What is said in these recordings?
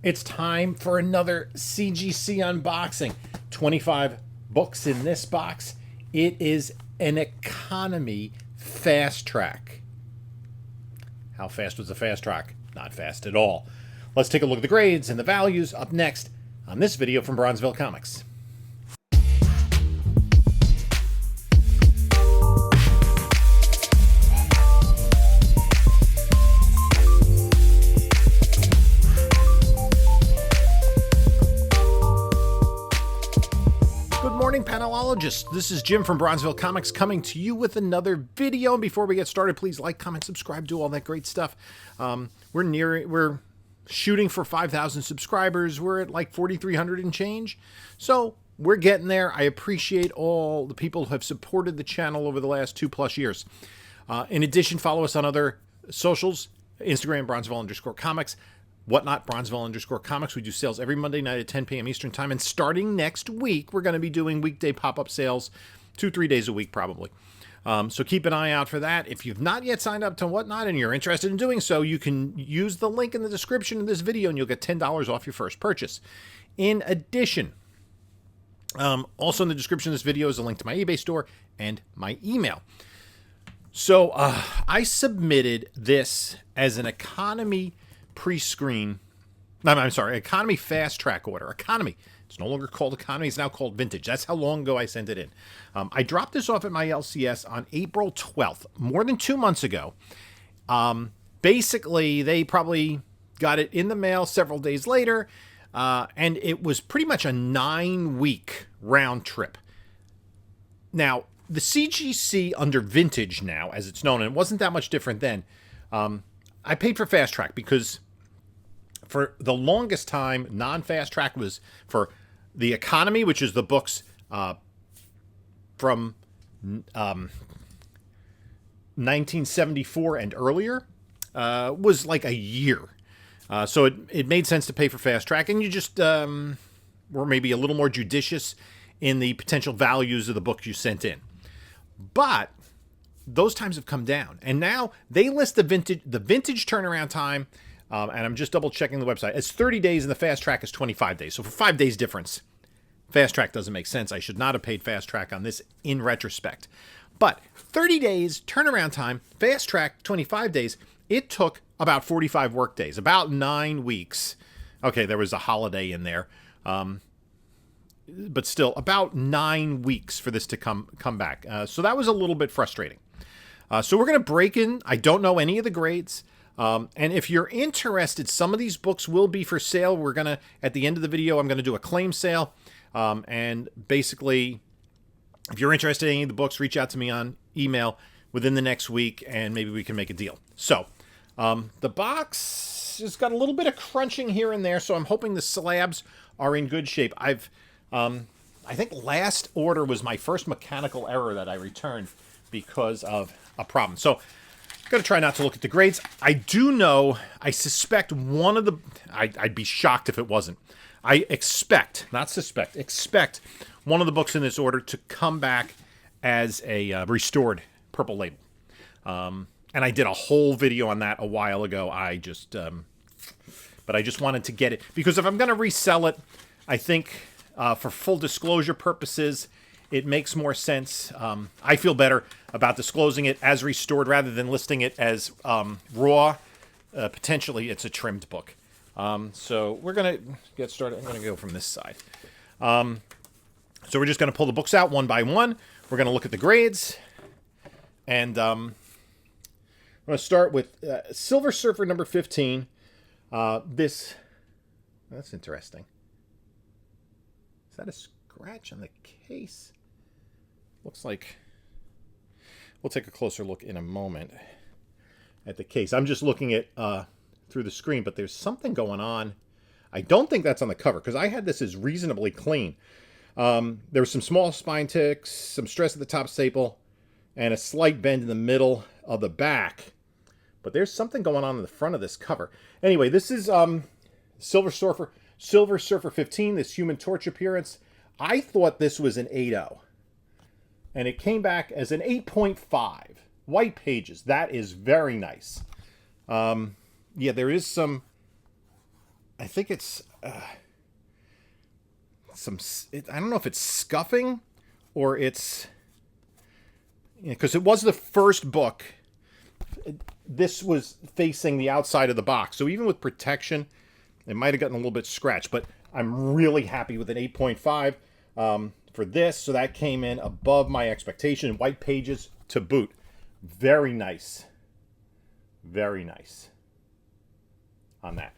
It's time for another CGC unboxing. 25 books in this box. It is an economy fast track. How fast was the fast track? Not fast at all. Let's take a look at the grades and the values up next on this video from Bronzeville Comics. Good morning, panelologists. This is Jim from Bronzeville Comics coming to you with another video. And before we get started, please like, comment, subscribe, do all that great stuff. We're shooting for 5,000 subscribers. We're at like 4,300 and change. So we're getting there. I appreciate all the people who have supported the channel over the last 2+ years. In addition, follow us on other socials, Instagram, Bronzeville_comics. Whatnot, Bronzeville_comics. We do sales every Monday night at 10 p.m. Eastern time. And starting next week, we're going to be doing weekday pop-up sales 2-3 days a week, probably. So keep an eye out for that. If you've not yet signed up to Whatnot and you're interested in doing so, you can use the link in the description of this video and you'll get $10 off your first purchase. In addition, also in the description of this video is a link to my eBay store and my email. So I submitted this as an economy pre-screen. I'm sorry, economy fast track order. Economy. It's no longer called economy. It's now called vintage. That's how long ago I sent it in. I dropped this off at my LCS on April 12th, more than 2 months ago. Basically, they probably got it in the mail several days later, and it was pretty much a 9-week round trip. Now, the CGC under vintage now, as it's known, and it wasn't that much different then, I paid for fast track because for the longest time, non-fast track was for the economy, which is the books from 1974 and earlier, was like a year. So it made sense to pay for fast track, and you just were maybe a little more judicious in the potential values of the books you sent in. But those times have come down, and now they list the vintage turnaround time, and I'm just double checking the website. It's 30 days, and the fast track is 25 days. So for 5 days difference, fast track doesn't make sense. I should not have paid fast track on this in retrospect. But 30 days turnaround time, fast track 25 days. It took about 45 work days, about 9 weeks. Okay, there was a holiday in there. But still, about 9 weeks for this to come back. So that was a little bit frustrating. So we're going to break in. I don't know any of the grades. And if you're interested, some of these books will be for sale. We're going to, at the end of the video, I'm going to do a claim sale. And basically, if you're interested in any of the books, reach out to me on email within the next week, and maybe we can make a deal. So the box has got a little bit of crunching here and there, so I'm hoping the slabs are in good shape. I think last order was my first mechanical error that I returned because of a problem. So I'm going to try not to look at the grades. I do know, I suspect one of the, I'd be shocked if it wasn't. I expect, not suspect, expect one of the books in this order to come back as a restored purple label. And I did a whole video on that a while ago. But I just wanted to get it, because if I'm going to resell it, I think for full disclosure purposes, it makes more sense. I feel better about disclosing it as restored rather than listing it as raw. Potentially, it's a trimmed book. So we're going to get started. I'm going to go from this side. So we're just going to pull the books out one by one. We're going to look at the grades. And I'm going to start with Silver Surfer number 15. That's interesting. Is that a scratch on the case? Looks like... We'll take a closer look in a moment at the case. I'm just looking at through the screen, but there's something going on. I don't think that's on the cover, because I had this as reasonably clean. There was some small spine ticks, some stress at the top staple, and a slight bend in the middle of the back. But there's something going on in the front of this cover. Anyway, this is Silver Surfer 15, this Human Torch appearance. I thought this was an 8.0. And it came back as an 8.5. White pages. That is very nice. Yeah, there is some I think it's I don't know if it's scuffing or it's, because it was the first book. This was facing the outside of the box, so even with protection, it might have gotten a little bit scratched. But I'm really happy with an 8.5 for this. So that came in above my expectation. White pages to boot. Very nice. Very nice on that.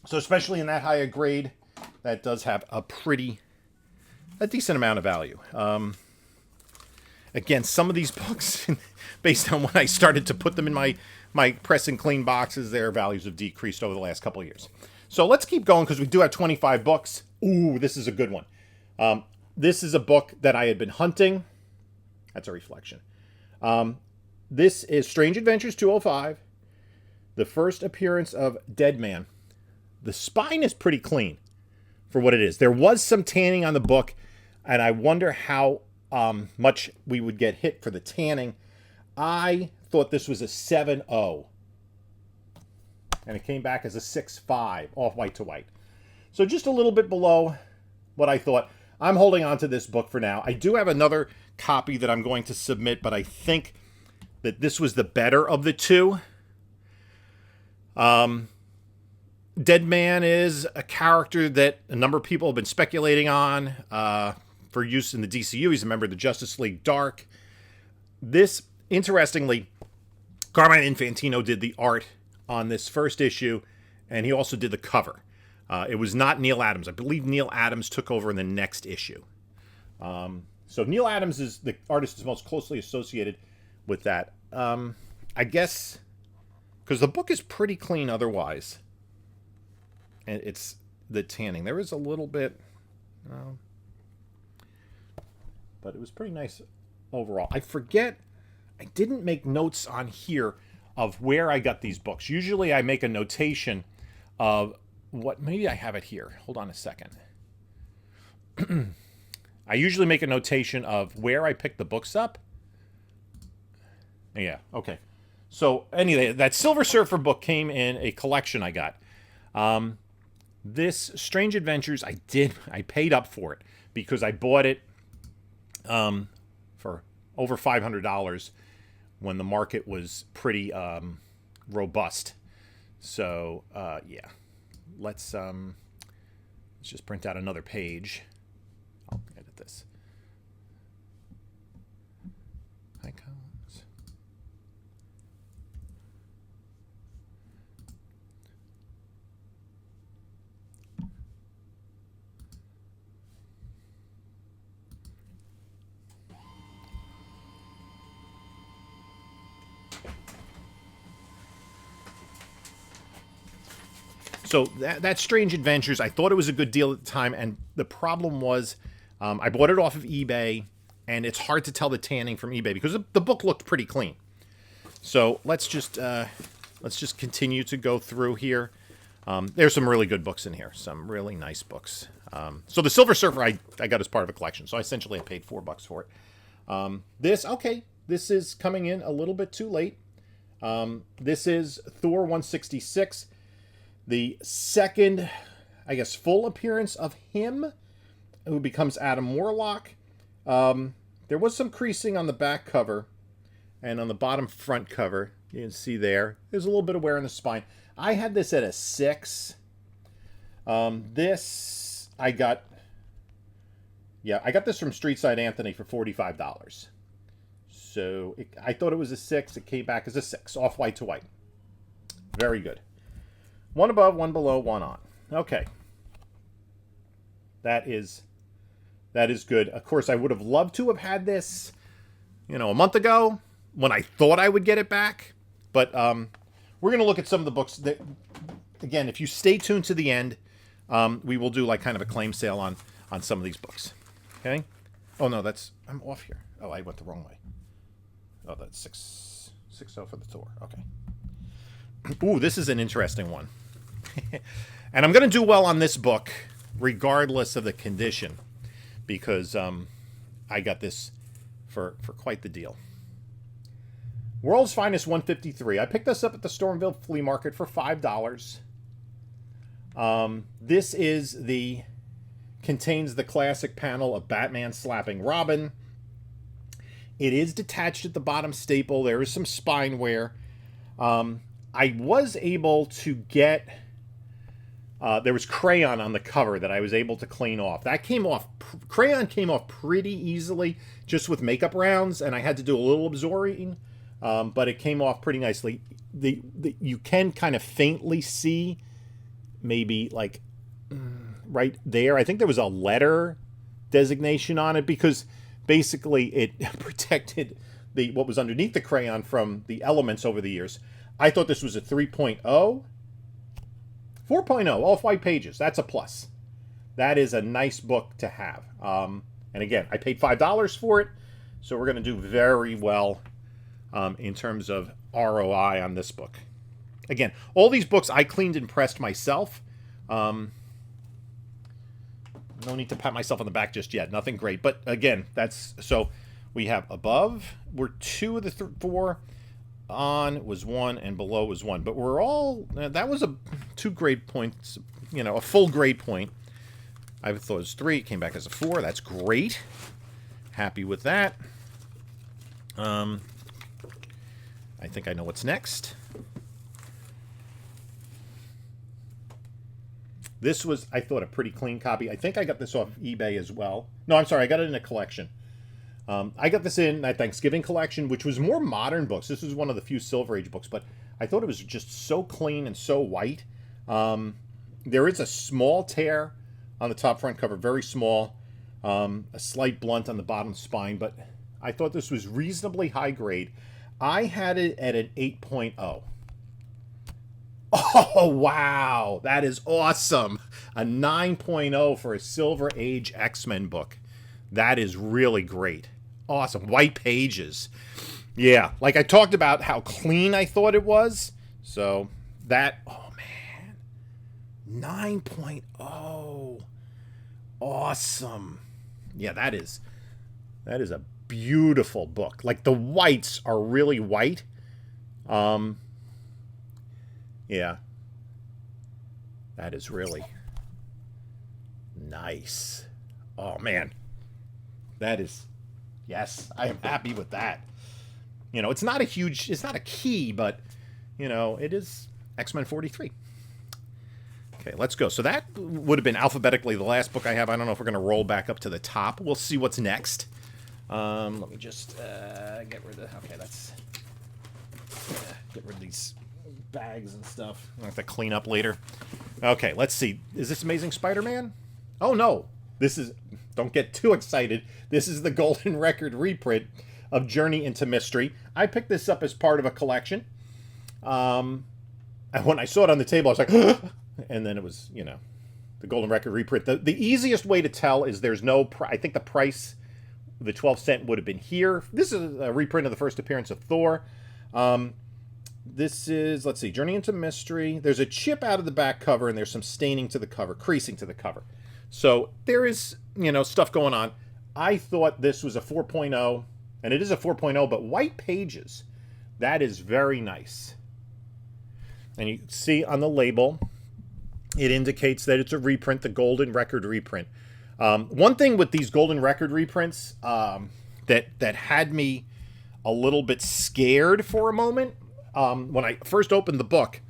So especially in that higher grade, that does have a decent amount of value. Again, some of these books, based on when I started to put them in my press and clean boxes, their values have decreased over the last couple of years. So let's keep going because we do have 25 books. Ooh, this is a good one. This is a book that I had been hunting. That's a reflection. This is Strange Adventures 205, the first appearance of Deadman. The spine is pretty clean for what it is. There was some tanning on the book, and I wonder how much we would get hit for the tanning. I thought this was a 7.0, and it came back as a 6.5, off white to white. So just a little bit below what I thought. I'm holding on to this book for now. I do have another copy that I'm going to submit, but I think that this was the better of the two. Deadman is a character that a number of people have been speculating on for use in the DCU. He's a member of the Justice League Dark. This, interestingly, Carmine Infantino did the art on this first issue, and he also did the cover. It was not Neil Adams. I believe Neil Adams took over in the next issue. So Neil Adams is the artist is most closely associated with that. I guess because the book is pretty clean otherwise. And it's the tanning. There is a little bit, but it was pretty nice overall. I forget, I didn't make notes on here of where I got these books. Usually I make a notation of what, maybe I have it here. Hold on a second. I usually make a notation of where I picked the books up. Yeah, okay. So anyway, that Silver Surfer book came in a collection I got. This Strange Adventures, I paid up for it because I bought it for over $500 when the market was pretty robust. So yeah, let's just print out another page. I'll edit this. Icons. So that Strange Adventures, I thought it was a good deal at the time, and the problem was I bought it off of eBay, and it's hard to tell the tanning from eBay because the book looked pretty clean. So let's just continue to go through here. There's some really good books in here, some really nice books. So the Silver Surfer I got as part of a collection, so I essentially paid $4 for it. This is coming in a little bit too late. This is Thor 166. The second, I guess, full appearance of him, who becomes Adam Warlock. There was some creasing on the back cover and on the bottom front cover. You can see there's a little bit of wear in the spine. I had this at a 6. This I got this from Streetside Anthony for $45. So I thought it was a 6. It came back as a 6, off white to white. Very good. One above, one below, one on. Okay. That is good. Of course, I would have loved to have had this, a month ago when I thought I would get it back. But we're going to look at some of the books that, again, if you stay tuned to the end, we will do like kind of a claim sale on some of these books. Okay? Oh, no, I'm off here. Oh, I went the wrong way. Oh, that's 6.0 for the Thor. Okay. Ooh, this is an interesting one. And I'm going to do well on this book, regardless of the condition, because I got this for quite the deal. World's Finest 153. I picked this up at the Stormville Flea Market for $5. This is contains the classic panel of Batman slapping Robin. It is detached at the bottom staple. There is some spine wear. I was able to get... there was crayon on the cover that I was able to clean off. That came off... Crayon came off pretty easily just with makeup rounds, and I had to do a little absorbing, but it came off pretty nicely. You can kind of faintly see maybe like right there. I think there was a letter designation on it because basically it protected what was underneath the crayon from the elements over the years. I thought this was a 3.0. 4.0, off-white pages. That's a plus. That is a nice book to have. And again, I paid $5 for it, so we're going to do very well in terms of ROI on this book. Again, all these books I cleaned and pressed myself. No need to pat myself on the back just yet. Nothing great. But again, that's... So we have above were 2 of the 4. On was 1 and below was 1. But we're all... that was 2 grade points. You know, a full grade point. I thought it was 3. It came back as a 4. That's great. Happy with that. I think I know what's next. This was, I thought, a pretty clean copy. I think I got this off eBay as well. No, I'm sorry. I got it in a collection. I got this in a Thanksgiving collection, which was more modern books. This was one of the few Silver Age books, but I thought it was just so clean and so white. There is a small tear on the top front cover, very small. A slight blunt on the bottom spine, but I thought this was reasonably high grade. I had it at an 8.0. Oh, wow. That is awesome. A 9.0 for a Silver Age X-Men book. That is really great. Awesome. White pages. Yeah, like I talked about how clean I thought it was. So that, oh man. 9.0. Awesome. Yeah, that is a beautiful book. Like the whites are really white. Yeah. That is really nice. Oh, man. That is... Yes, I am happy with that. You know, it's not a huge... It's not a key, but, you know, it is X-Men 43. Okay, let's go. So that would have been alphabetically the last book I have. I don't know if we're going to roll back up to the top. We'll see what's next. Let me just get rid of... Okay, that's... get rid of these... bags and stuff. I'll have to clean up later. Okay, let's see. Is this Amazing Spider-Man? Oh, no. This is... Don't get too excited. This is the Golden Record reprint of Journey into Mystery. I picked this up as part of a collection. And when I saw it on the table, I was like... and then it was, you know, the Golden Record reprint. The easiest way to tell is there's no... I think the price, the 12 cent would have been here. This is a reprint of the first appearance of Thor. This is, let's see, Journey into Mystery. There's a chip out of the back cover, and there's some staining to the cover, creasing to the cover. So there is, you know, stuff going on. I thought this was a 4.0, and it is a 4.0, but white pages. That is very nice. And you can see on the label, it indicates that it's a reprint, the Golden Record reprint. One thing with these Golden Record reprints that had me a little bit scared for a moment, when I first opened the book,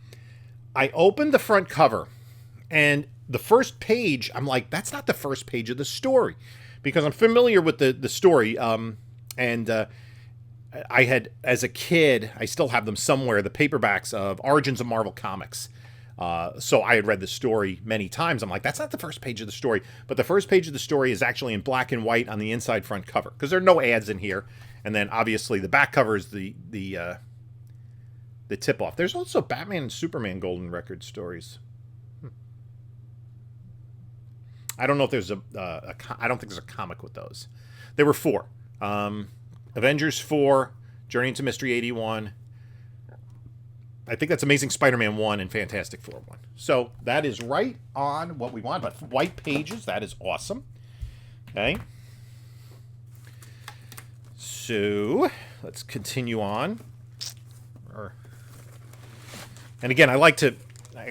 I opened the front cover, and the first page, I'm like, that's not the first page of the story, because I'm familiar with the story, and I had, as a kid, I still have them somewhere, the paperbacks of Origins of Marvel Comics. So I had read the story many times. I'm like, that's not the first page of the story, but the first page of the story is actually in black and white on the inside front cover, because there are no ads in here, and then obviously the back cover is the tip-off. There's also Batman and Superman Golden Record stories. I don't know if there's I don't think there's a comic with those. There were 4. Avengers 4, Journey into Mystery 81. I think that's Amazing Spider-Man 1 and Fantastic Four 1. So that is right on what we want. But white pages, that is awesome. Okay. So let's continue on. And again, I like to,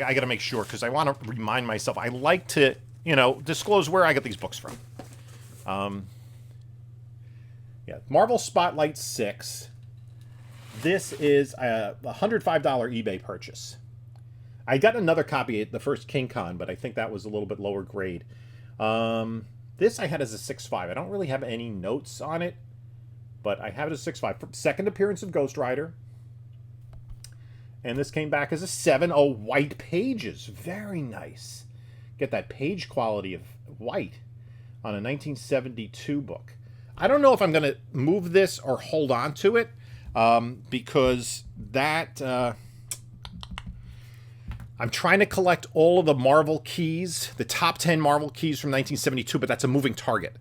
I got to make sure because I want to remind myself. I like to, disclose where I get these books from. Yeah, Marvel Spotlight 6. This is a $105 eBay purchase. I got another copy at the first King Con, but I think that was a little bit lower grade. This I had as a 6.5. I don't really have any notes on it, but I have it as a 6.5. Second appearance of Ghost Rider. And this came back as a 7. Oh, white pages. Very nice. Get that page quality of white on a 1972 book. I don't know if I'm going to move this or hold on to it because that... I'm trying to collect all of the Marvel keys, the top 10 Marvel keys from 1972, but that's a moving target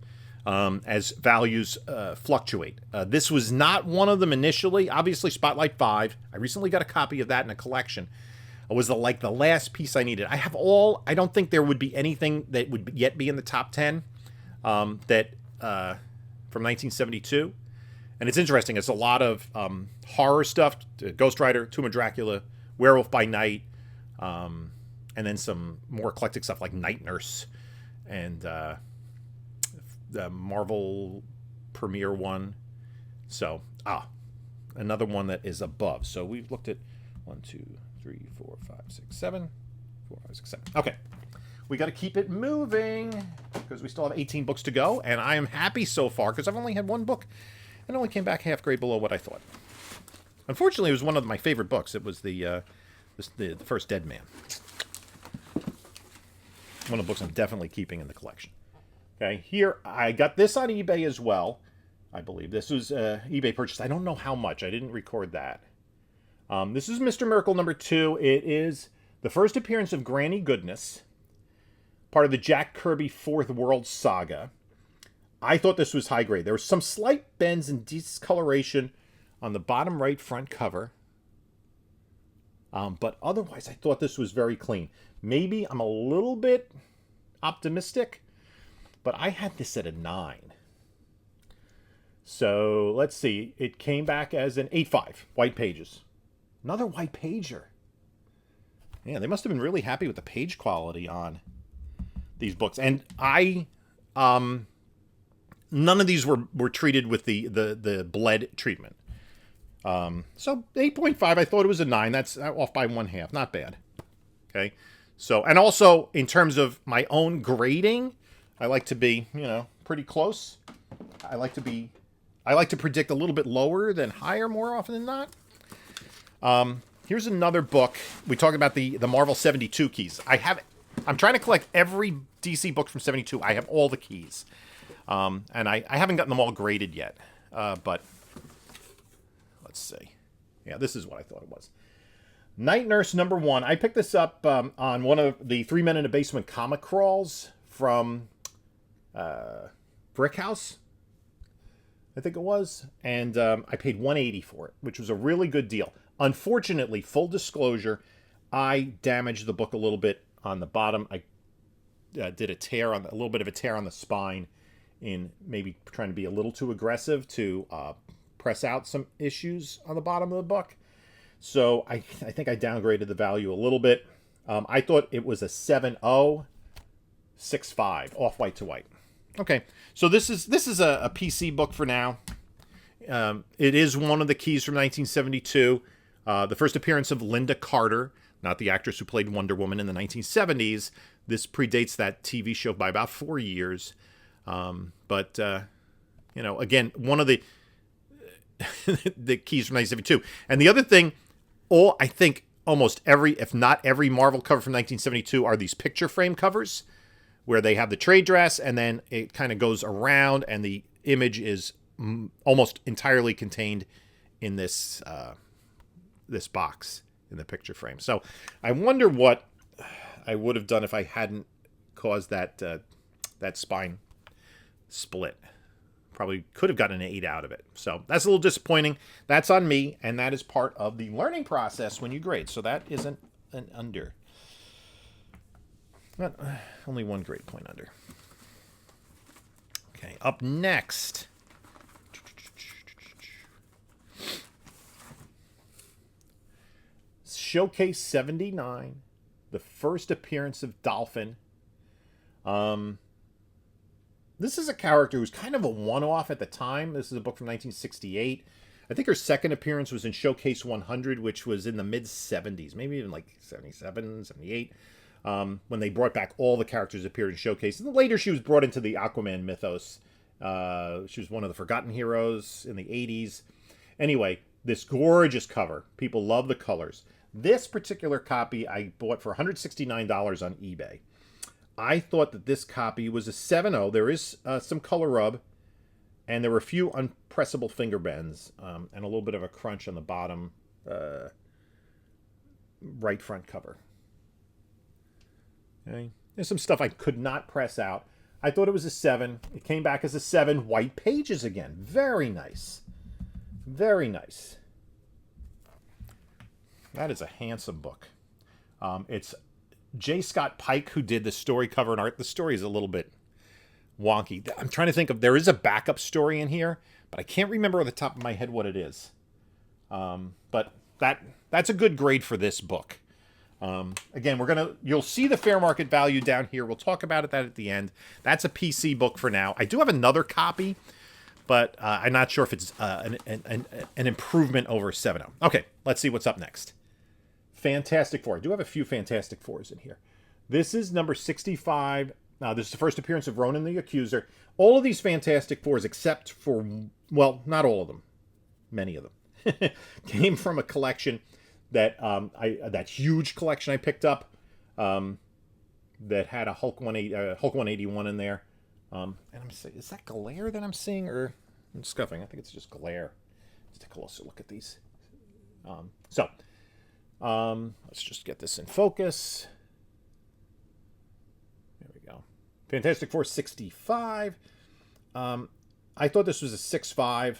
as values fluctuate. This was not one of them initially. Obviously, Spotlight 5. I recently got a copy of that in a collection. It was the last piece I needed. I have all. I don't think there would be anything that would yet be in the top 10 from 1972. And it's interesting. It's a lot of horror stuff. Ghost Rider, Tomb of Dracula, Werewolf by Night. And then some more eclectic stuff like Night Nurse and the Marvel Premiere one. So, another one that is above. So we've looked at 1, 2, 3, 4, 5, 6, 7. 4, 5, 6, 7. Okay. We got to keep it moving because we still have 18 books to go. And I am happy so far because I've only had one book and only came back half grade below what I thought. Unfortunately, it was one of my favorite books. It was the first Dead Man. One of the books I'm definitely keeping in the collection. Okay, here, I got this on eBay as well. I believe this was eBay purchase. I don't know how much. I didn't record that. This is Mr. Miracle number 2. It is the first appearance of Granny Goodness, part of the Jack Kirby Fourth World Saga. I thought this was high grade. There were some slight bends and discoloration on the bottom right front cover. But otherwise, I thought this was very clean. Maybe I'm a little bit optimistic, but I had this at a 9. So let's see. It came back as an 8.5, white pages. Another white pager. Yeah, they must have been really happy with the page quality on these books. And none of these were treated with the bled treatment. So 8.5, I thought it was a 9. That's off by 1/2. Not bad. Okay. So, and also in terms of my own grading, I like to be, pretty close. I like to predict a little bit lower than higher more often than not. Here's another book. We talked about the Marvel 72 keys. I'm trying to collect every DC book from 72. I have all the keys. And I haven't gotten them all graded yet. But let's see. Yeah, this is what I thought it was. Night Nurse number 1. I picked this up on one of the 3 Men in a Basement comic crawls from Brick House, I think it was. And I paid $180 for it, which was a really good deal. Unfortunately, full disclosure, I damaged the book a little bit on the bottom. I did a little bit of a tear on the spine in maybe trying to be a little too aggressive to press out some issues on the bottom of the book. So I think I downgraded the value a little bit. I thought it was a 7.0, 6.5, off white to white. Okay, so this is a PC book for now. It is one of the keys from 1972. The first appearance of Linda Carter, not the actress who played Wonder Woman in the 1970s. This predates that TV show by about 4 years. But again, one of the the keys from 1972. And the other thing, I think almost every, if not every Marvel cover from 1972 are these picture frame covers where they have the trade dress and then it kind of goes around and the image is almost entirely contained in this this box in the picture frame. So I wonder what I would have done if I hadn't caused that spine split. Probably could have gotten an 8 out of it. So that's a little disappointing. That's on me, and that is part of the learning process when you grade. So that isn't an under. But only 1 grade point under. Okay, up next. Showcase 79, the first appearance of Dolphin. This is a character who's kind of a one-off at the time. This is a book from 1968. I think her second appearance was in Showcase 100, which was in the mid-70s, maybe even like 77, 78, when they brought back all the characters appeared in Showcase. And then later she was brought into the Aquaman mythos. She was one of the Forgotten Heroes in the 80s. Anyway, this gorgeous cover. People love the colors. This particular copy I bought for $169 on eBay. I thought that this copy was a 7.0. There is some color rub, and there were a few unpressable finger bends, and a little bit of a crunch on the bottom right front cover. Okay. There's some stuff I could not press out. I thought it was a 7. It came back as a 7. White pages again. Very nice. Very nice. That is a handsome book. It's J. Scott Pike who did the story cover and art. The story is a little bit wonky. I'm trying to think of... There is a backup story in here, but I can't remember off the top of my head what it is. But that's a good grade for this book. Again, you'll see the fair market value down here. We'll talk about that at the end. That's a PC book for now. I do have another copy, but I'm not sure if it's an improvement over 7.0. Okay, let's see what's up next. Fantastic Four. I do have a few Fantastic Fours in here. This is number 65. Now, this is the first appearance of Ronan the Accuser. All of these Fantastic Fours, except for, well, not all of them, many of them, came from a collection that that huge collection I picked up that had a Hulk 181 in there. And I'm saying, is that glare that I'm seeing, or I'm scuffing? I think it's just glare. Let's take a closer look at these. Let's just get this in focus. There we go. Fantastic Four 65. I thought this was a 6.5.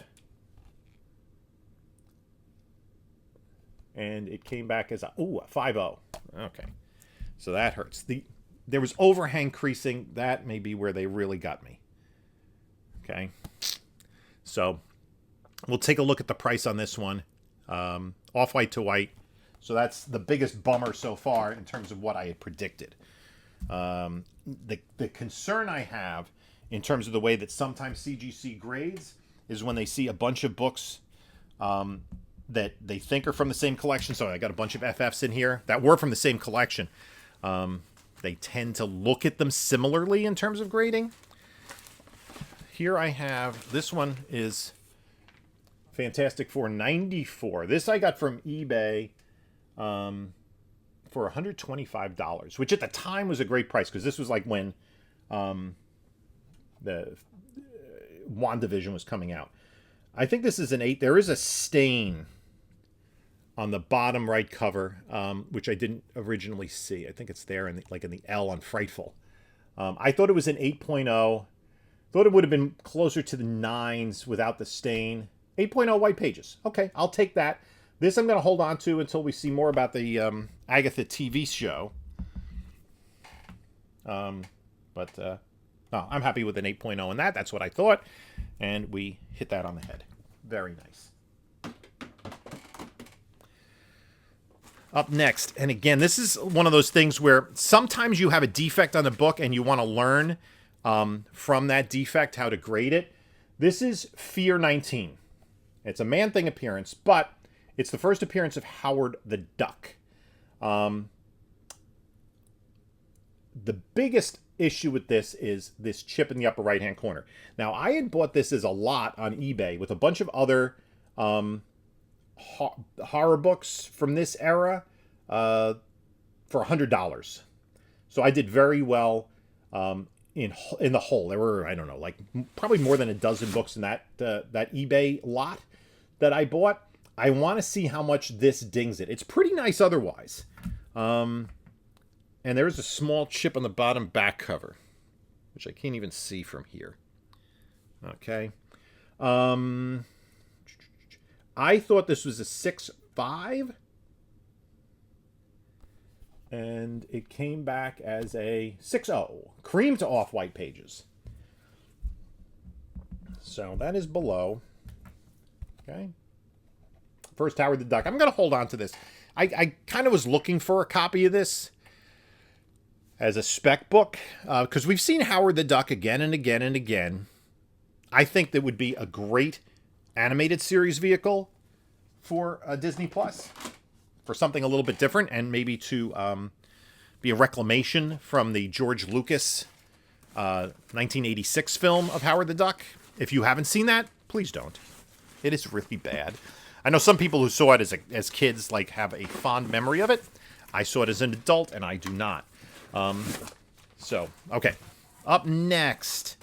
And it came back as a 5.0. Okay. So that hurts. There was overhang creasing. That may be where they really got me. Okay. So we'll take a look at the price on this one. Off-white to white. So that's the biggest bummer so far in terms of what I had predicted. The concern I have in terms of the way that sometimes CGC grades is when they see a bunch of books that they think are from the same collection. So I got a bunch of FFs in here that were from the same collection. They tend to look at them similarly in terms of grading. Here I have, this one is Fantastic Four 94. This I got from eBay for $125, which at the time was a great price because this was like when the WandaVision was coming out. I think this is an 8. There is a stain on the bottom right cover, which I didn't originally see. I think it's there in the L on Frightful. I thought it was an 8.0. Thought it would have been closer to the 9s without the stain. 8.0 white pages. Okay, I'll take that. This I'm going to hold on to until we see more about the Agatha TV show. No, I'm happy with an 8.0 in that. That's what I thought. And we hit that on the head. Very nice. Up next, and again, this is one of those things where sometimes you have a defect on the book and you want to learn from that defect how to grade it. This is Fear 19. It's a Man-Thing appearance, but it's the first appearance of Howard the Duck. The biggest issue with this is this chip in the upper right-hand corner. Now, I had bought this as a lot on eBay with a bunch of other horror books from this era for $100. So I did very well in the hole. There were, I don't know, like probably more than a dozen books in that eBay lot that I bought. I want to see how much this dings it. It's pretty nice otherwise. And there's a small chip on the bottom back cover, which I can't even see from here. Okay. I thought this was a 6.5. And it came back as a 6.0. Cream to off-white pages. So that is below. Okay. First Howard the Duck. I'm going to hold on to this. I kind of was looking for a copy of this. as a spec book, because we've seen Howard the Duck again and again and again. I think that would be a great animated series vehicle for Disney Plus, for something a little bit different, and maybe to be a reclamation from the George Lucas 1986 film of Howard the Duck. If you haven't seen that, please don't. It is really bad. I know some people who saw it as kids like have a fond memory of it. I saw it as an adult, and I do not. Okay. Up next.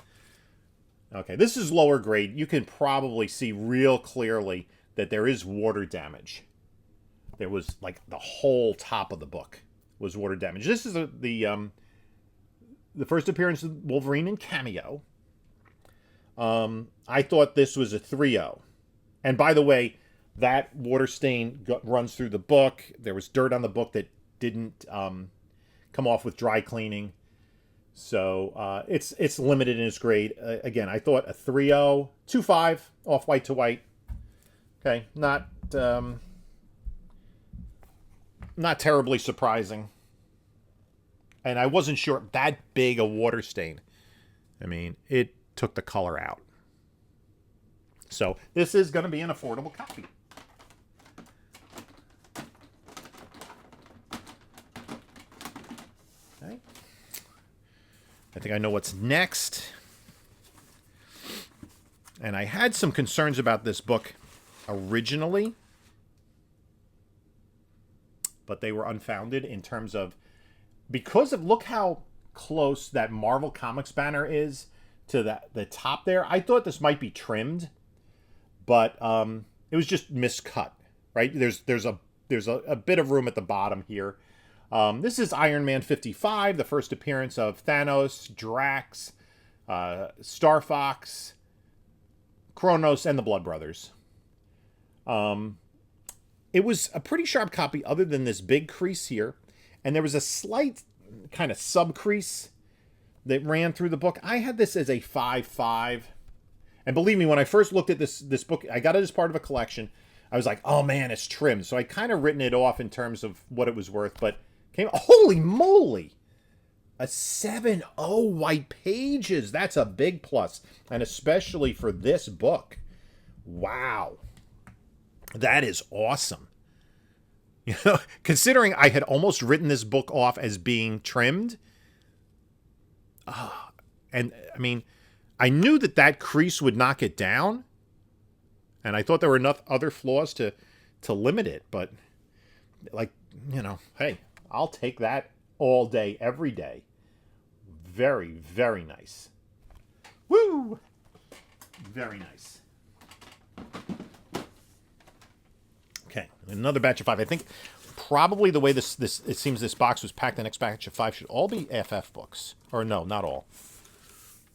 Okay, this is lower grade. You can probably see real clearly that there is water damage. There was, like, the whole top of the book was water damage. This is the first appearance of Wolverine in Cameo. I thought this was a 3-0. And by the way, that water stain runs through the book. There was dirt on the book that didn't come off with dry cleaning. So it's limited in its grade. Again, I thought a 3-0, 2-5, off-white to white. Okay, not terribly surprising. And I wasn't sure that big a water stain. I mean, it took the color out. So this is going to be an affordable copy. Okay. I think I know what's next. And I had some concerns about this book originally, but they were unfounded in terms of, because of, look how close that Marvel Comics banner is to the top there. I thought this might be trimmed, but it was just miscut, right? There's a bit of room at the bottom here. This is Iron Man 55, the first appearance of Thanos, Drax, Star Fox, Kronos, and the Blood Brothers. It was a pretty sharp copy other than this big crease here. And there was a slight kind of sub-crease that ran through the book. I had this as a 5.5. And believe me, when I first looked at this book, I got it as part of a collection. I was like, oh man, it's trimmed. So I kind of written it off in terms of what it was worth. But holy moly! A 7.0 white pages. That's a big plus. And especially for this book. Wow. That is awesome. You know, considering I had almost written this book off as being trimmed. And I mean, I knew that crease would knock it down. And I thought there were enough other flaws to limit it. But, like, you know, hey, I'll take that all day, every day. Very, very nice. Woo! Very nice. Okay, another batch of 5. I think probably the way this it seems this box was packed, the next batch of 5 should all be FF books. Or no, not all.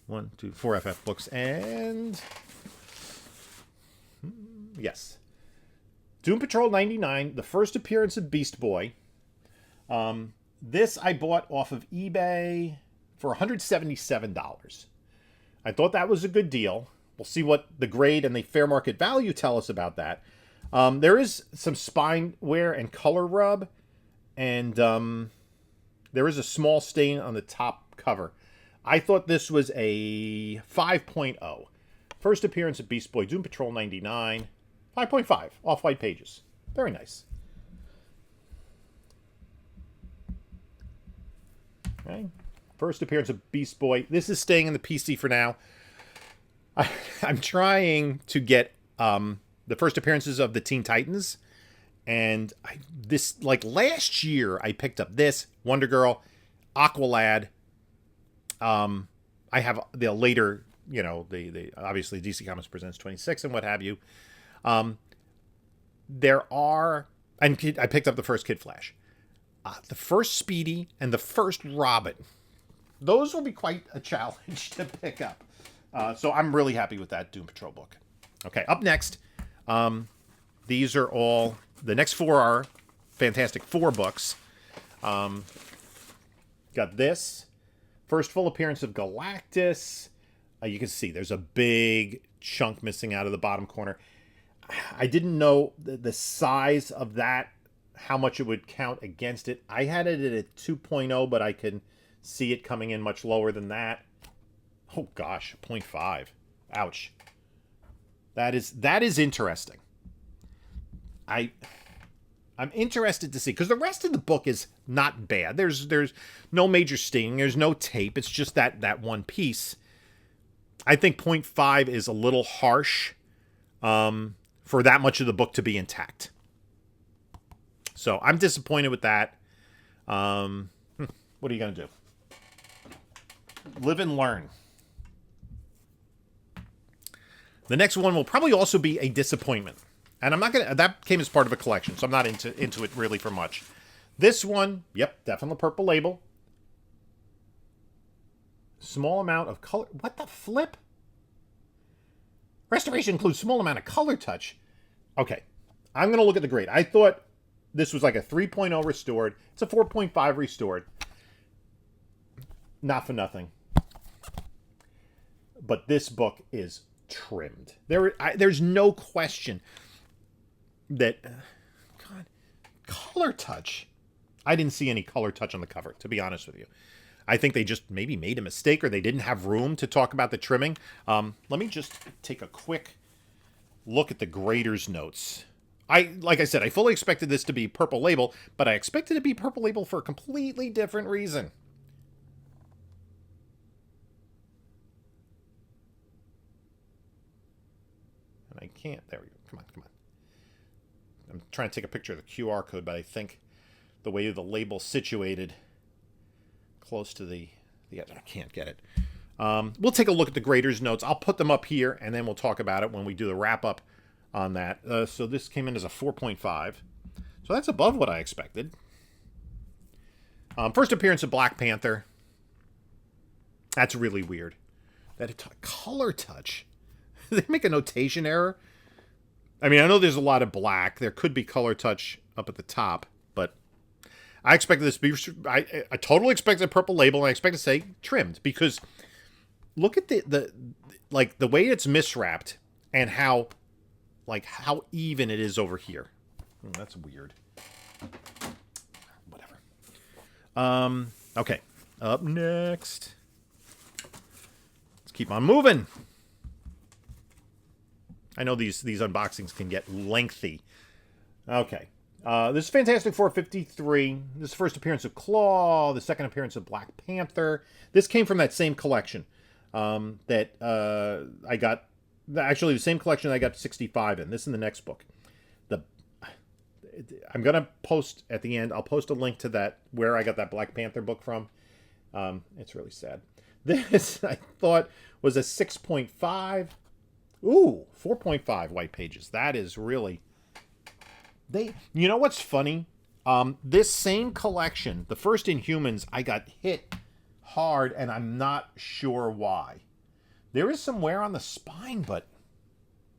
1, 2, 4 FF books. And yes. Doom Patrol 99, the first appearance of Beast Boy. This I bought off of eBay for $177. I thought that was a good deal. We'll see what the grade and the fair market value tell us about that. There is some spine wear and color rub, and there is a small stain on the top cover. I thought this was a 5.0. First appearance of Beast Boy, Doom Patrol 99, 5.5, off-white pages. Very nice. Okay. First appearance of Beast Boy. This is staying in the PC for now. I'm trying to get the first appearances of the Teen Titans, and last year I picked up this, Wonder Girl, Aqualad. I have the later, you know, the obviously DC Comics Presents 26 and what have you. And I picked up the first Kid Flash, the first Speedy, and the first Robin. Those will be quite a challenge to pick up. So I'm really happy with that Doom Patrol book. Okay, up next. These are all, the next 4 are Fantastic Four books. Got this. First full appearance of Galactus. You can see there's a big chunk missing out of the bottom corner. I didn't know the size of that, how much it would count against it. I had it at a 2.0, but I can see it coming in much lower than that. Oh gosh, 0.5. Ouch. That is interesting. I'm interested to see, because the rest of the book is not bad. There's no major sting. There's no tape. It's just that one piece. I think 0.5 is a little harsh for that much of the book to be intact. So I'm disappointed with that. What are you going to do? Live and learn. The next one will probably also be a disappointment. And I'm not going to... That came as part of a collection, so I'm not into it really for much. This one, yep, definitely purple label. Small amount of color... What the flip? Restoration includes small amount of color touch. Okay, I'm going to look at the grade. I thought this was like a 3.0 restored. It's a 4.5 restored. Not for nothing. But this book is trimmed. There's no question that... God, color touch. I didn't see any color touch on the cover, to be honest with you. I think they just maybe made a mistake, or they didn't have room to talk about the trimming. Let me just take a quick look at the grader's notes. Like I said, I fully expected this to be purple label, but I expected it to be purple label for a completely different reason. And I can't. There we go. Come on, come on. I'm trying to take a picture of the QR code, but I think the way the label's situated close to the edge, I can't get it. We'll take a look at the grader's notes. I'll put them up here, and then we'll talk about it when we do the wrap-up on that. So this came in as a 4.5. So that's above what I expected. First appearance of Black Panther. That's really weird. That color touch. They make a notation error. I mean, I know there's a lot of black. There could be color touch up at the top, but I expected this to be... I totally expected a purple label, and I expect to say trimmed, because look at the way it's miswrapped and how even it is over here. That's weird. Whatever. Okay. Up next. Let's keep on moving. I know these unboxings can get lengthy. Okay. This is Fantastic Four 53. This is the first appearance of Claw, the second appearance of Black Panther. This came from that same collection that I got. Actually, the same collection I got 65 in. This in the next book. I'm going to post at the end. I'll post a link to that, where I got that Black Panther book from. It's really sad. This, I thought, was a 6.5. Ooh, 4.5 white pages. That is really... You know what's funny? This same collection, the first Inhumans, I got hit hard, and I'm not sure why. There is some wear on the spine, but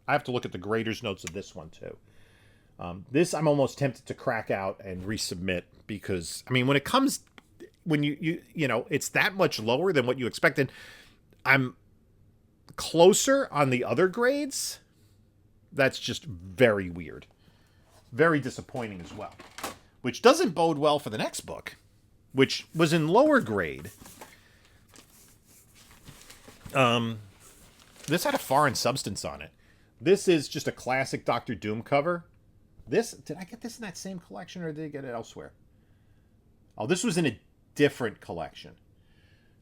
I have to look at the grader's notes of this one, too. This I'm almost tempted to crack out and resubmit, because, I mean, when it comes... When you know, it's that much lower than what you expected. I'm closer on the other grades. That's just very weird. Very disappointing as well. Which doesn't bode well for the next book, which was in lower grade. This had a foreign substance on it. This is just a classic Doctor Doom cover. Did I get this in that same collection, or did I get it elsewhere? Oh, this was in a different collection.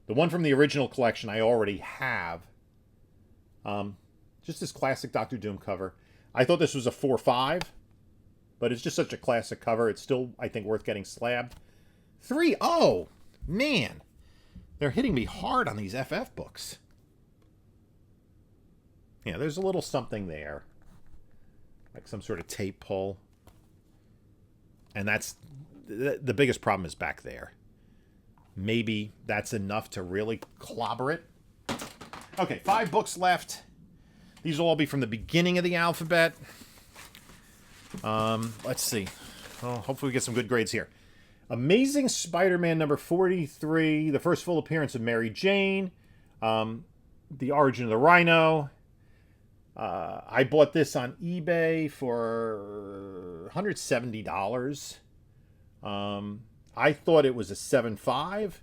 The one from the original collection I already have. Just this classic Doctor Doom cover. I thought this was a 4.5, but it's just such a classic cover. It's still, I think, worth getting slabbed. 3. Oh, man. They're hitting me hard on these FF books. Yeah, there's a little something there. Like some sort of tape pull. And that's... The biggest problem is back there. Maybe that's enough to really clobber it. Okay, 5 books left. These will all be from the beginning of the alphabet. Let's see. Well, hopefully we get some good grades here. Amazing Spider-Man number 43. The first full appearance of Mary Jane. The Origin of the Rhino. I bought this on eBay for $170. I thought it was a 7.5.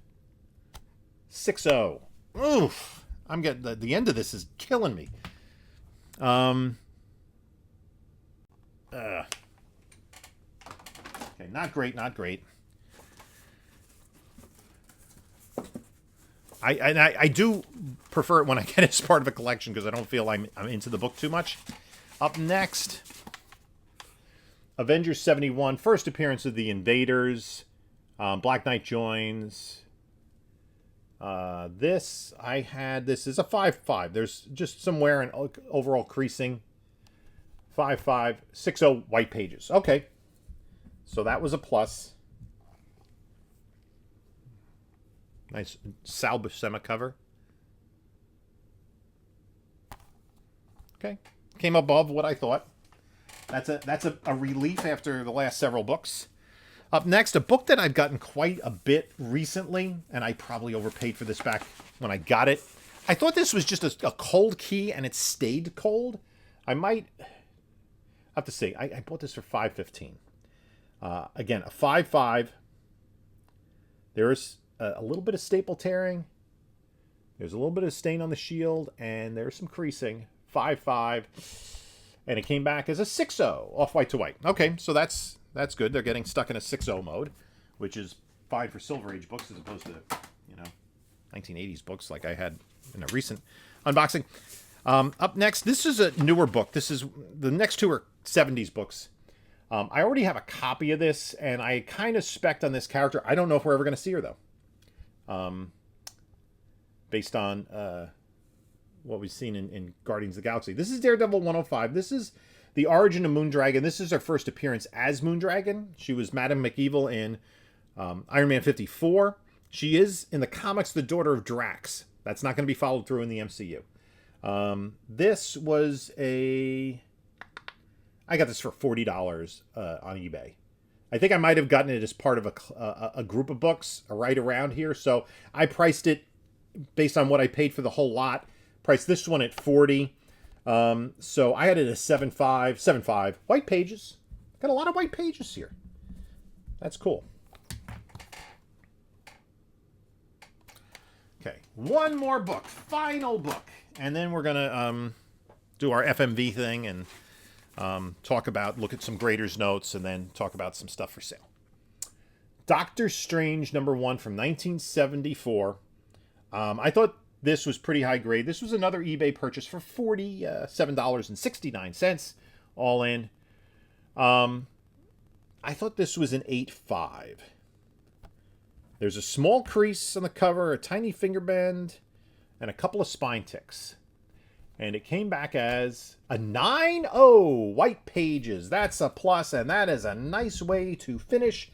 6-0. Oof. I'm getting the end of this is killing me. Okay, not great, not great. I do prefer it when I get it as part of a collection because I don't feel I'm into the book too much. Up next, Avengers 71, first appearance of the Invaders. Black Knight joins. This is a 5-5. There's just some wear and overall creasing. 5-5, 6-0 white pages. Okay, so that was a plus. Nice Sal Buscema cover. Okay, came above what I thought. That's a relief after the last several books. Up next, a book that I've gotten quite a bit recently, and I probably overpaid for this back when I got it. I thought this was just a cold key, and it stayed cold. I might have to say, I bought this for $5.15. Again, a 5-5. There's a little bit of staple tearing. There's a little bit of stain on the shield, and there's some creasing. 5-5. And it came back as a 6-0, off white to white. Okay, so that's good. They're getting stuck in a 6-0 mode, which is fine for Silver Age books as opposed to, 1980s books like I had in a recent unboxing. Up next, this is a newer book. The next two are 70s books. I already have a copy of this, and I kind of spec'd on this character. I don't know if we're ever going to see her, though. Based on what we've seen in Guardians of the Galaxy. This is Daredevil 105. This is the origin of Moondragon. This is her first appearance as Moondragon. She was Madame McEvil in Iron Man 54. She is, in the comics, the daughter of Drax. That's not going to be followed through in the MCU. This was I got this for $40 on eBay. I think I might have gotten it as part of a group of books right around here. So I priced it based on what I paid for the whole lot. Priced this one at $40. So I had it as 7.5. White pages. Got a lot of white pages here. That's cool. Okay, one more book. Final book. And then we're going to do our FMV thing and look at some graders' notes, and then talk about some stuff for sale. Doctor Strange #1 from 1974. I thought this was pretty high grade. This was another eBay purchase for $47.69, all in. I thought this was an 8.5. There's a small crease on the cover, a tiny finger bend, and a couple of spine ticks. And it came back as a 9.0 white pages. That's a plus, and that is a nice way to finish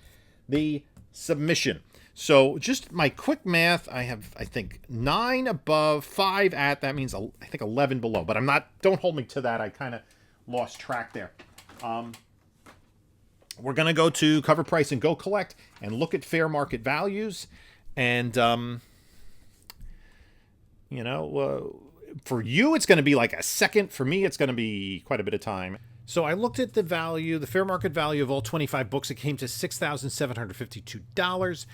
the submission. So just my quick math, I have, I think, 9 above, 5 at. That means, I think, 11 below. But I'm not, don't hold me to that. I kind of lost track there. We're going to go to Cover Price and Go Collect and look at fair market values. And, for you, it's going to be like a second. For me, it's going to be quite a bit of time. So I looked at the fair market value of all 25 books. It came to $6,752.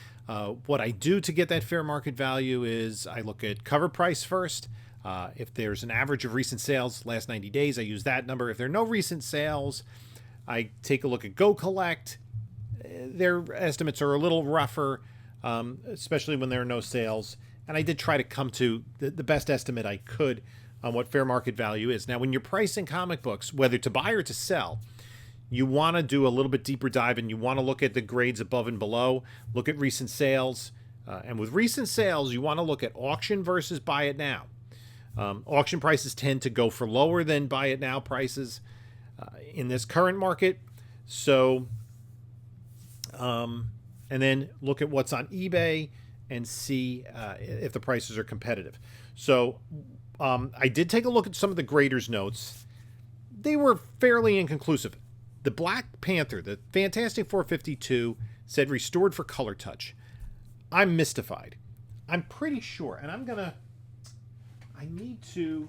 What I do to get that fair market value is I look at cover price first. If there's an average of recent sales last 90 days, I use that number. If there are no recent sales, I take a look at Go Collect. Their estimates are a little rougher, especially when there are no sales. And I did try to come to the best estimate I could on what fair market value is. Now, when you're pricing comic books, whether to buy or to sell, you want to do a little bit deeper dive, and you want to look at the grades above and below, look at recent sales. And with recent sales, you want to look at auction versus buy it now. Auction prices tend to go for lower than buy it now prices in this current market. So, and then look at what's on eBay and see if the prices are competitive. So I did take a look at some of the graders' notes. They were fairly inconclusive. The Black Panther, the Fantastic 452, said restored for color touch. I'm mystified. I'm pretty sure, and I need to...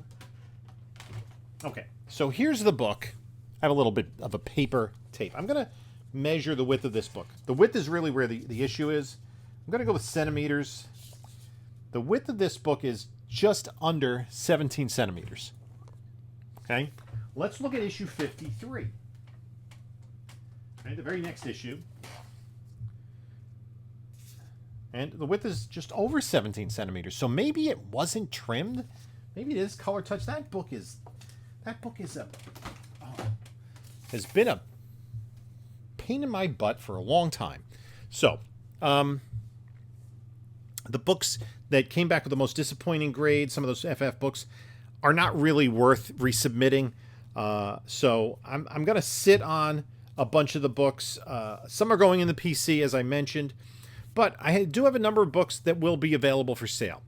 Okay, so here's the book. I have a little bit of a paper tape. I'm going to measure the width of this book. The width is really where the issue is. I'm going to go with centimeters. The width of this book is just under 17 centimeters. Okay, let's look at issue 53. Okay, the very next issue. And the width is just over 17 centimeters. So maybe it wasn't trimmed. Maybe it is color touch. That book has been a pain in my butt for a long time. So, the books that came back with the most disappointing grade, some of those FF books, are not really worth resubmitting. So I'm going to sit on a bunch of the books. Some are going in the PC, as I mentioned, but I do have a number of books that will be available for sale.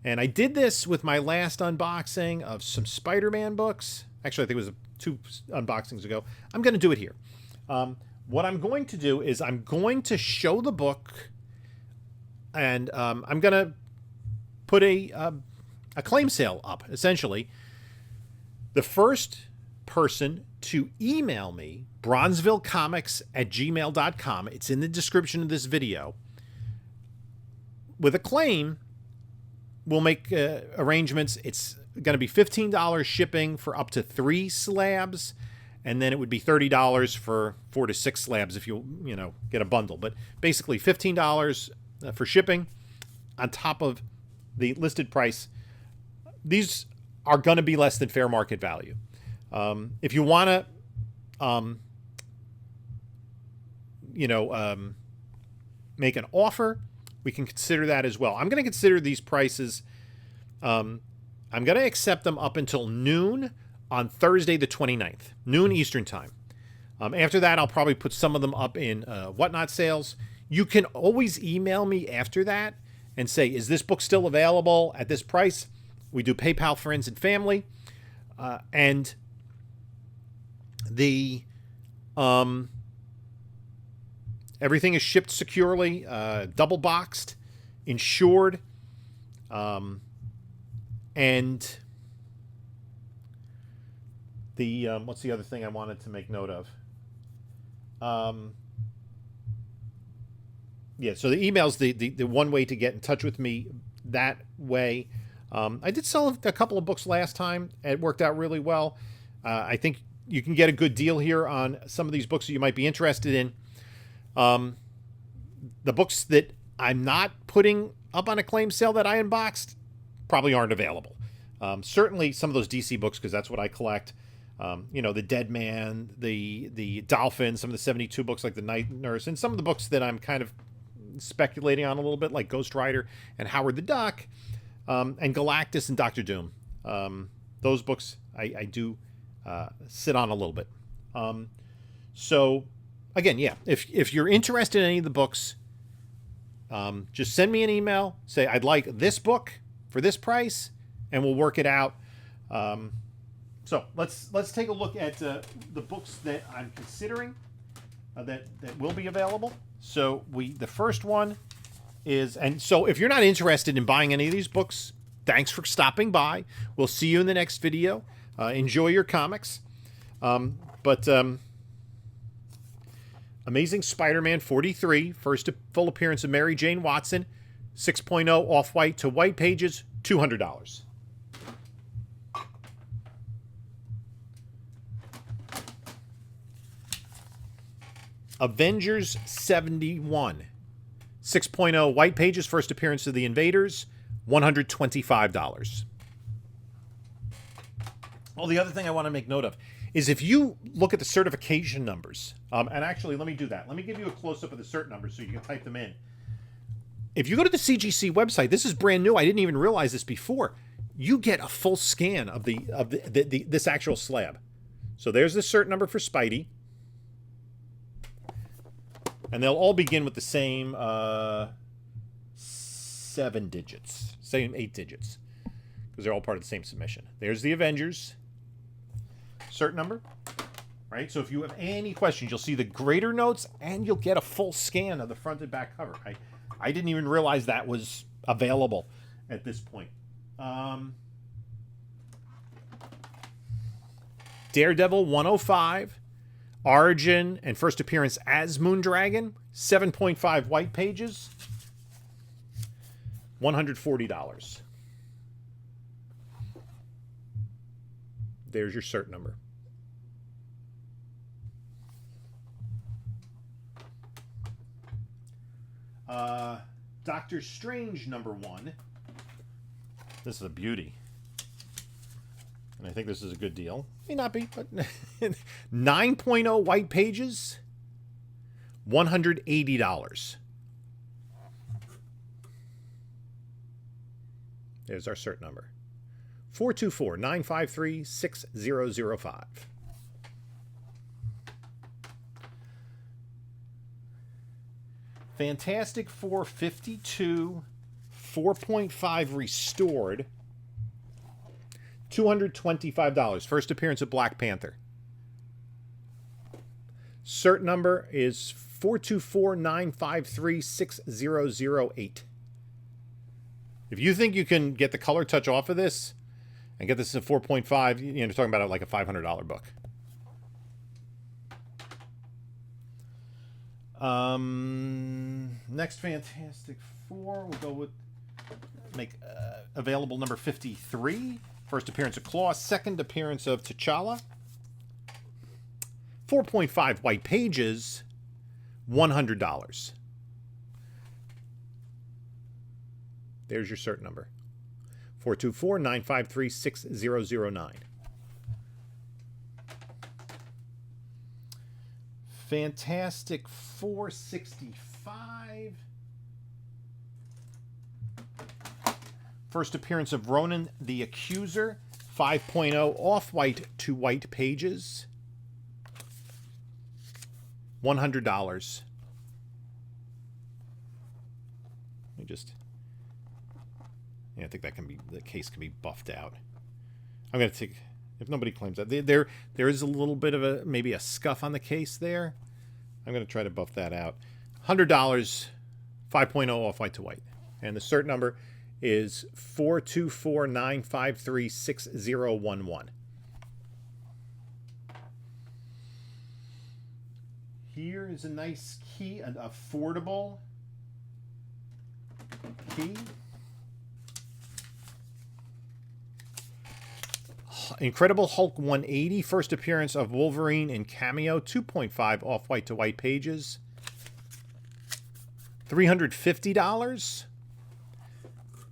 And I did this with my last unboxing of some SpiderMan books. Actually, I think it was 2 unboxings ago. I'm going to do it here. What I'm going to do is I'm going to show the book, and I'm going to put a claim sale up, essentially. The first person to email me, bronzevillecomics@gmail.com, it's in the description of this video, with a claim, we'll make arrangements. It's going to be $15 shipping for up to 3 slabs, and then it would be $30 for 4 to 6 slabs if you get a bundle. But basically $15 for shipping on top of the listed price. These are going to be less than fair market value. If you want to, make an offer, we can consider that as well. I'm going to consider these prices. I'm going to accept them up until noon on Thursday the 29th, noon Eastern time. After that, I'll probably put some of them up in Whatnot sales. You can always email me after that and say, is this book still available at this price? We do PayPal friends and family. And the everything is shipped securely, double boxed, insured, and the what's the other thing I wanted to make note of? So the email's the one way to get in touch with me that way. I did sell a couple of books last time. It worked out really well. I think you can get a good deal here on some of these books that you might be interested in. The books that I'm not putting up on a claim sale that I unboxed probably aren't available. Certainly some of those DC books, because that's what I collect. The Dead Man, the Dolphin, some of the 72 books like the Night Nurse, and some of the books that I'm kind of speculating on a little bit, like Ghost Rider and Howard the Duck, and Galactus and Doctor Doom. Those books I do sit on a little bit. So again, if you're interested in any of the books, just send me an email. Say, I'd like this book for this price, and we'll work it out. So let's take a look at the books that I'm considering that will be available. So the first one is, and so if you're not interested in buying any of these books, thanks for stopping by. We'll see you in the next video. Enjoy your comics. Amazing Spider-Man 43, first full appearance of Mary Jane Watson, 6.0 off-white to white pages, $200. Avengers 71, 6.0 white pages, first appearance of the Invaders, $125. Well, the other thing I want to make note of is if you look at the certification numbers, and actually let me do that. Let me give you a close-up of the cert numbers so you can type them in. If you go to the CGC website, this is brand new. I didn't even realize this before. You get a full scan of this actual slab. So there's the cert number for Spidey. And they'll all begin with the same 7 digits, same 8 digits, because they're all part of the same submission. There's the Avengers cert number, right? So if you have any questions, you'll see the grader notes, and you'll get a full scan of the front and back cover. I didn't even realize that was available at this point. Daredevil 105. Origin and first appearance as Moondragon, 7.5 white pages, $140. There's your cert number. Doctor Strange #1. This is a beauty. And I think this is a good deal. May not be, but 9.0 white pages, $180. There's our cert number. 424-953-6005. Fantastic Four 52, 4.5 restored, $225. First appearance of Black Panther. Cert number is 424-953-6008. If you think you can get the color touch off of this and get this in 4.5, you're talking about like a $500 book. Next Fantastic Four, we'll go with available number 53. First appearance of Claw, second appearance of T'Challa. 4.5 white pages, $100. There's your cert number. 424-953-6009. Fantastic 465. First appearance of Ronan the Accuser. 5.0 off-white to white pages. $100. Let me just... I think that can be, the case can be buffed out. I'm going to take, if nobody claims that, there is a little bit of maybe a scuff on the case there. I'm going to try to buff that out. $100, 5.0 off white to white. And the cert number is 424-953-6011. Here is a nice key, an affordable key. Incredible Hulk 180, first appearance of Wolverine in cameo, 2.5 off-white to white pages. $350.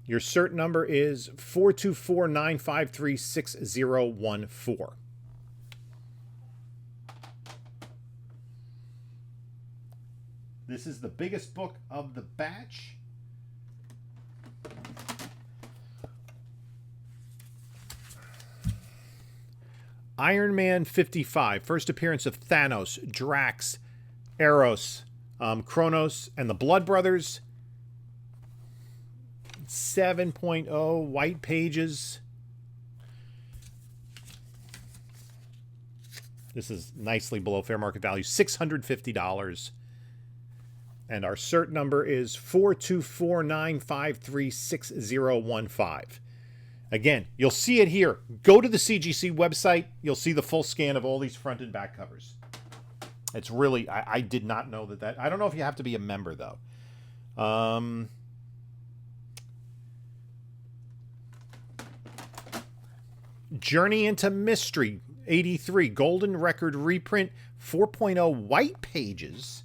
Your cert number is 424-953-6014. This is the biggest book of the batch. Iron Man 55, first appearance of Thanos, Drax, Eros, Kronos, and the Blood Brothers. 7.0 white pages. This is nicely below fair market value, $650. And our cert number is 424-953-6015. Again, you'll see it here. Go to the CGC website. You'll see the full scan of all these front and back covers. It's really, I did not know that. I don't know if you have to be a member, though. Journey into Mystery, 83. Golden Record reprint, 4.0 white pages.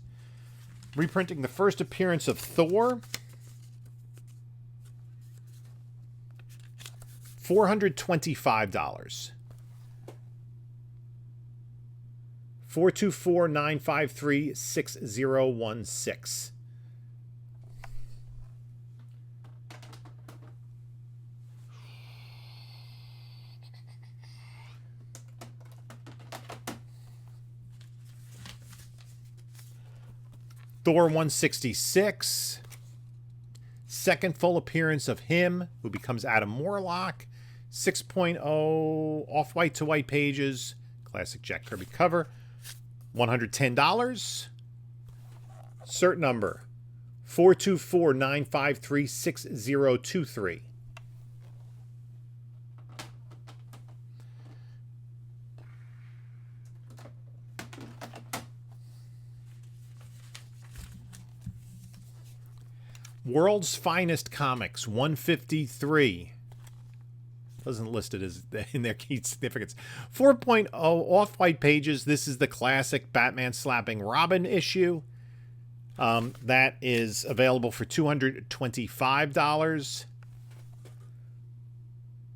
Reprinting the first appearance of Thor. $425. 424-953-6016. Thor 166. Second full appearance of him, who becomes Adam Warlock. 6.0 off-white to white pages. Classic Jack Kirby cover. $110. Cert number 424-953-6023. World's Finest Comics, 153. Doesn't list it as in their key significance. 4.0 off-white pages. This is the classic Batman slapping Robin issue. That is available for $225.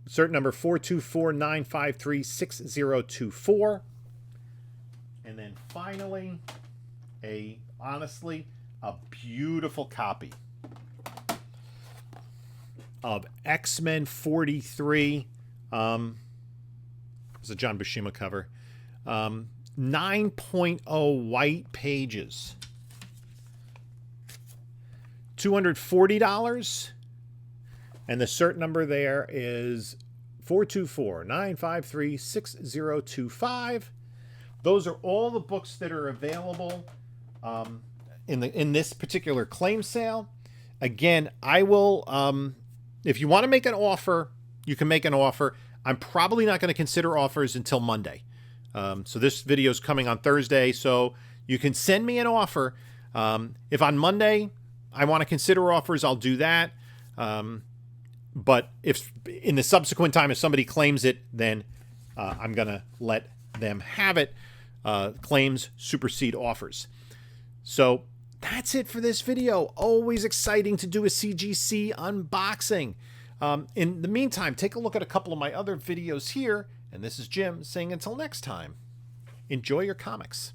Cert number 424-953-6024. And then finally, honestly, a beautiful copy of X-Men 43. It's a John Buscema cover. 9.0 white pages. $240. And the cert number there is 424-953-6025. Those are all the books that are available in this particular claim sale. Again, I will, if you want to make an offer, you can make an offer. I'm probably not going to consider offers until Monday. So this video is coming on Thursday, so you can send me an offer. If on Monday I want to consider offers, I'll do that. But if in the subsequent time, if somebody claims it, then I'm going to let them have it. Claims supersede offers. So that's it for this video. Always exciting to do a CGC unboxing. In the meantime, take a look at a couple of my other videos here. And this is Jim saying until next time, enjoy your comics.